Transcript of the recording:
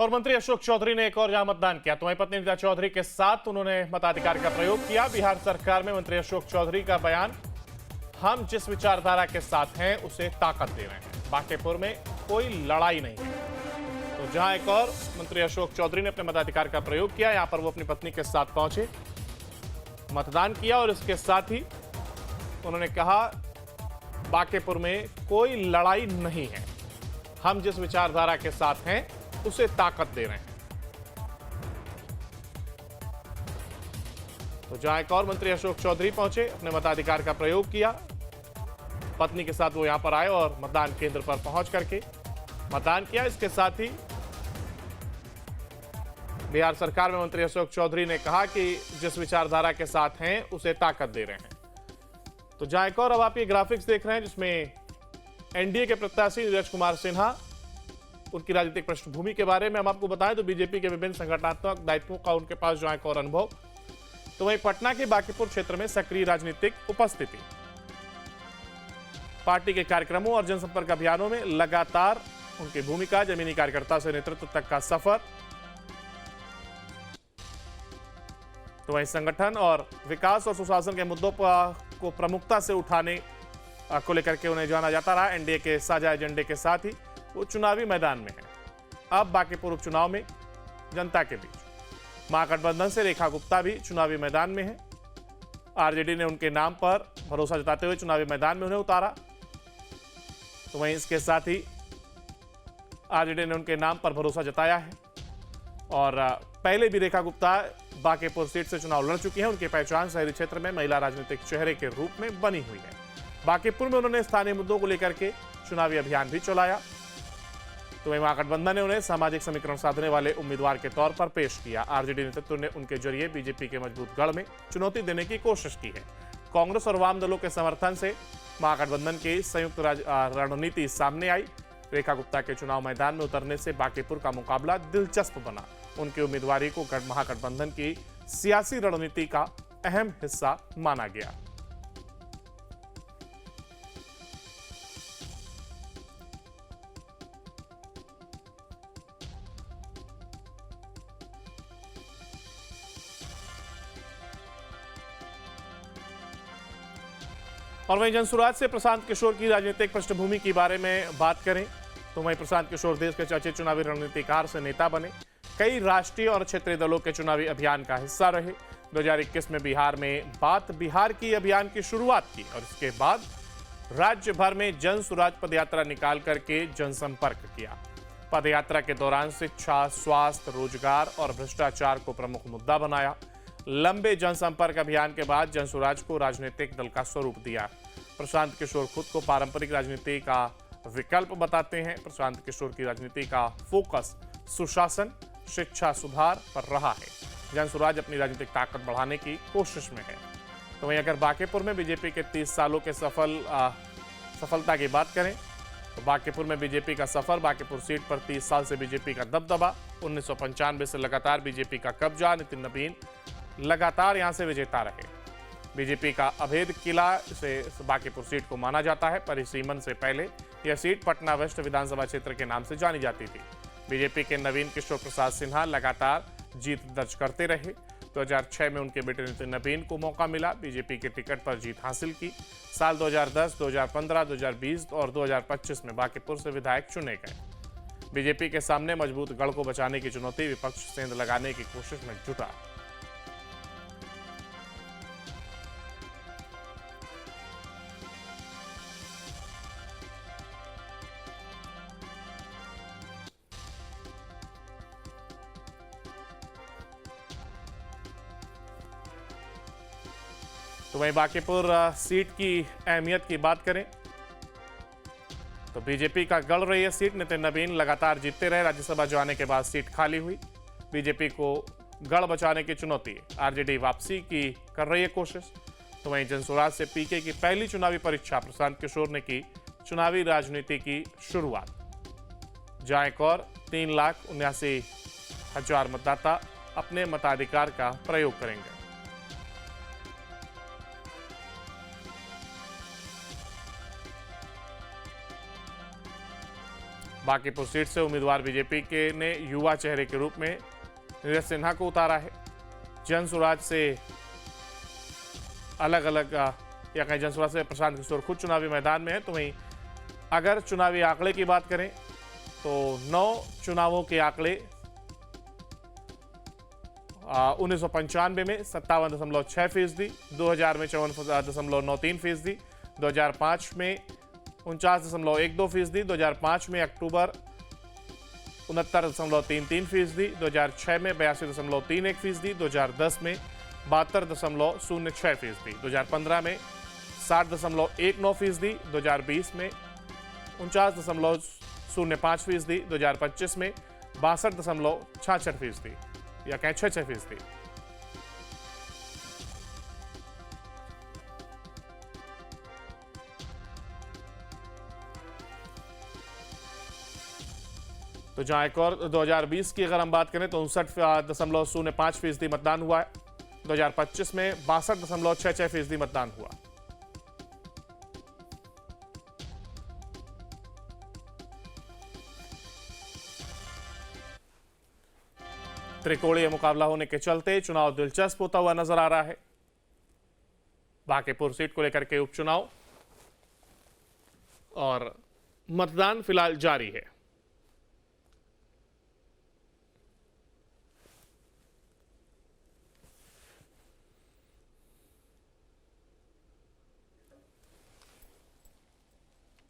और मंत्री अशोक चौधरी ने एक और जहां मतदान किया तो वहीं पत्नी नीता चौधरी के साथ उन्होंने मताधिकार का प्रयोग किया। बिहार सरकार में मंत्री अशोक चौधरी का बयान, हम जिस विचारधारा के साथ हैं उसे ताकत दे रहे हैं, बांकेपुर में कोई लड़ाई नहीं है। तो जहां एक और मंत्री अशोक चौधरी ने अपने मताधिकार का प्रयोग किया, यहां पर वो अपनी पत्नी के साथ पहुंचे, मतदान किया और इसके साथ ही उन्होंने कहा बांकेपुर में कोई लड़ाई नहीं है, हम जिस विचारधारा के साथ हैं उसे ताकत दे रहे हैं। तो जहां एक और मंत्री अशोक चौधरी पहुंचे, अपने मताधिकार का प्रयोग किया, पत्नी के साथ वो यहां पर आए और मतदान केंद्र पर पहुंच करके मतदान किया। इसके साथ ही बिहार सरकार में मंत्री अशोक चौधरी ने कहा कि जिस विचारधारा के साथ हैं उसे ताकत दे रहे हैं। तो जहां एक और अब आप ये ग्राफिक्स देख रहे हैं जिसमें एनडीए के प्रत्याशी नीरज कुमार सिन्हा, उनकी राजनीतिक पृष्ठभूमि के बारे में हम आपको बताएं तो बीजेपी के विभिन्न संगठनात्मक दायित्वों का उनके पास जो एक और अनुभव। तो वहीं पटना के बांकीपुर क्षेत्र में सक्रिय राजनीतिक उपस्थिति, पार्टी के कार्यक्रमों और जनसंपर्क अभियानों में लगातार उनकी भूमिका, जमीनी कार्यकर्ता से नेतृत्व तक का सफर। तो वहीं संगठन और विकास और सुशासन के मुद्दों को प्रमुखता से उठाने को लेकर के उन्हें जाना जाता रहा। एनडीए के साझा एजेंडे के साथ ही वो चुनावी मैदान में है। अब बांकीपुर उपचुनाव में जनता के बीच महागठबंधन से रेखा गुप्ता भी चुनावी मैदान में है। आरजेडी ने उनके नाम पर भरोसा जताते हुए चुनावी मैदान में उन्हें उतारा। तो वहीं इसके साथ ही आरजेडी ने उनके नाम पर भरोसा जताया है और पहले भी रेखा गुप्ता बांकीपुर सीट से चुनाव लड़ चुकी हैं। उनकी पहचान शहरी क्षेत्र में महिला राजनीतिक चेहरे के रूप में बनी हुई है। बांकीपुर में उन्होंने स्थानीय मुद्दों को लेकर के चुनावी अभियान भी चलाया। तो वहीं महागठबंधन ने उन्हें सामाजिक समीकरण साधने वाले उम्मीदवार के तौर पर पेश किया। आरजेडी नेतृत्व ने उनके जरिए बीजेपी के मजबूत गढ़ में चुनौती देने की कोशिश की है। कांग्रेस और वाम दलों के समर्थन से महागठबंधन की संयुक्त रणनीति सामने आई। रेखा गुप्ता के चुनाव मैदान में उतरने से बांकीपुर का मुकाबला दिलचस्प बना। उनकी उम्मीदवारी को महागठबंधन की सियासी रणनीति का अहम हिस्सा माना गया। और वहीं जनसुराज से प्रशांत किशोर की राजनीतिक पृष्ठभूमि के बारे में बात करें तो वहीं प्रशांत किशोर देश के चर्चित चुनावी रणनीतिकार से नेता बने। कई राष्ट्रीय और क्षेत्रीय दलों के चुनावी अभियान का हिस्सा रहे। 2021 में बिहार में बात बिहार की अभियान की शुरुआत की और इसके बाद राज्य भर में जनसुराज पदयात्रा निकाल करके जनसंपर्क किया। पदयात्रा के दौरान शिक्षा, स्वास्थ्य, रोजगार और भ्रष्टाचार को प्रमुख मुद्दा बनाया। लंबे जनसंपर्क अभियान के बाद जनसुराज को राजनीतिक दल का स्वरूप दिया। प्रशांत किशोर खुद को पारंपरिक राजनीति का विकल्प बताते हैं। प्रशांत किशोर की राजनीति का फोकस सुशासन, शिक्षा सुधार पर रहा है। जनसुराज अपनी राजनीतिक ताकत बढ़ाने की कोशिश में है। तो वहीं अगर बांकीपुर में बीजेपी के 30 सालों के सफलता की बात करें तो बांकीपुर में बीजेपी का सफर, बांकीपुर सीट पर 30 साल से बीजेपी का दबदबा, 1995 से लगातार बीजेपी का कब्जा, नितिन नवीन लगातार यहां से विजेता रहे। बीजेपी का अभेद किला से बांकीपुर सीट को माना जाता है। परिसीमन से पहले यह सीट पटना वेस्ट विधानसभा क्षेत्र के नाम से जानी जाती थी। बीजेपी के नवीन किशोर प्रसाद सिन्हा लगातार जीत दर्ज करते रहे। 2006 में उनके बेटे नितिन नवीन को मौका मिला, बीजेपी के टिकट पर जीत हासिल की। साल 2010, 2015, 2020 और 2025 में बांकीपुर से विधायक चुने गए। बीजेपी के सामने मजबूत गढ़ को बचाने की चुनौती, विपक्ष सेंध लगाने की कोशिश में जुटा। तो वहीं बांकीपुर सीट की अहमियत की बात करें तो बीजेपी का गढ़ रही है सीट। नितिन नवीन लगातार जीतते रहे। राज्यसभा जाने के बाद सीट खाली हुई। बीजेपी को गढ़ बचाने की चुनौती, आरजेडी वापसी की कर रही है कोशिश। तो वहीं जनसुराज से पीके की पहली चुनावी परीक्षा, प्रशांत किशोर ने की चुनावी राजनीति की शुरुआत। जहां एक और 3,79,000 मतदाता अपने मताधिकार का प्रयोग करेंगे। बांकीपुर सीट से उम्मीदवार बीजेपी के ने युवा चेहरे के रूप में नीरज सिन्हा को उतारा है। जन स्वराज से अलग अलग या कहीं जन स्वराज से प्रशांत किशोर खुद चुनावी मैदान में है। तो वहीं अगर चुनावी आंकड़े की बात करें तो 9 चुनावों के आंकड़े 1995 में 57.6%, 2000 में 54.93%, 2005 में 49.12%, 2005 में अक्टूबर 69.33%, 2006 में 82.31%, 2010 में 72.06%, 2015 में 60.19%, 2020 में 49.05%, 2025 में 62.66% या कहें 66%। तो जहां एक और 2020 की अगर हम बात करें तो 59.05% मतदान हुआ है। 2025 में 62.66% मतदान हुआ। त्रिकोणीय मुकाबला होने के चलते चुनाव दिलचस्प होता हुआ नजर आ रहा है। बांकीपुर सीट को लेकर के उपचुनाव और मतदान फिलहाल जारी है।